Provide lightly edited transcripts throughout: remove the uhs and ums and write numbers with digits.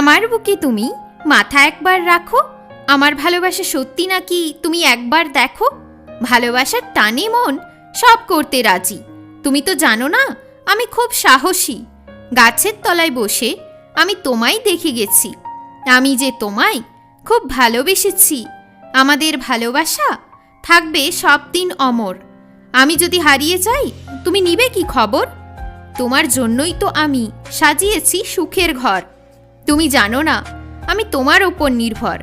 আমার বুকে তুমি মাথা একবার রাখো। আমার ভালোবাসা সত্যি নাকি তুমি একবার দেখো। ভালোবাসার টানে মন সব করতে রাজি। তুমি তো জানো না আমি খুব সাহসী। গাছের তলায় বসে আমি তোমায় দেখে গেছি। আমি যে তোমায় খুব ভালোবেসেছি। আমাদের ভালোবাসা থাকবে সব দিন অমর। আমি যদি হারিয়ে যাই তুমি নিবে কি খবর? তোমার জন্যই তো আমি সাজিয়েছি সুখের ঘর। তুমি জানো না আমি তোমার ওপর নির্ভর।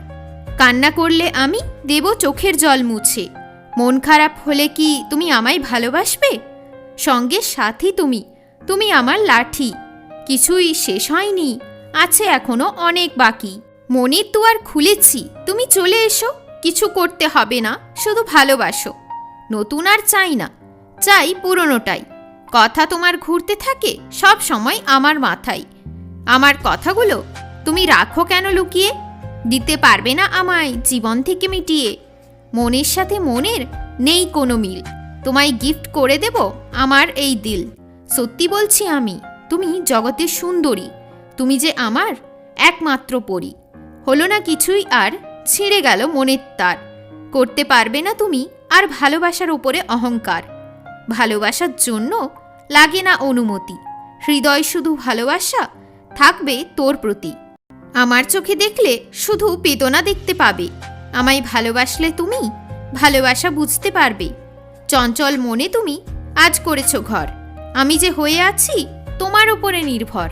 কান্না করলে আমি দেব চোখের জল মুছে। মন খারাপ হলে কি তুমি আমায় ভালোবাসবে? সঙ্গে সাথী তুমি, তুমি আমার লাঠি। কিছুই শেষ হয়নি, আছে এখনো অনেক বাকি। মনের দুয়ার খুলেছি, তুমি চলে এসো। কিছু করতে হবে না, শুধু ভালোবাসো। নতুন আর চাই না, চাই পুরনোটাই। কথা তোমার ঘুরতে থাকে সব সময় আমার মাথায়। আমার কথাগুলো তুমি রাখো কেন লুকিয়ে? দিতে পারবে না আমায় জীবন থেকে মিটিয়ে। মনের সাথে মনের নেই কোনো মিল। তোমায় গিফট করে দেব আমার এই দিল। সত্যি বলছি আমি, তুমি জগতের সুন্দরী। তুমি যে আমার একমাত্র পরী। হলো না কিছুই আর, ছিঁড়ে গেল মনের তার। করতে পারবে না তুমি আর ভালোবাসার ওপরে অহংকার। ভালোবাসার জন্য লাগে না অনুমতি। হৃদয় শুধু ভালোবাসা থাকবে তোর প্রতি। আমার চোখে দেখলে শুধু বেদনা দেখতে পাবে। আমায় ভালোবাসলে তুমি ভালোবাসা বুঝতে পারবে। চঞ্চল মনে তুমি আজ করেছো ঘর। আমি যে হয়ে আছি তোমার উপরে নির্ভর।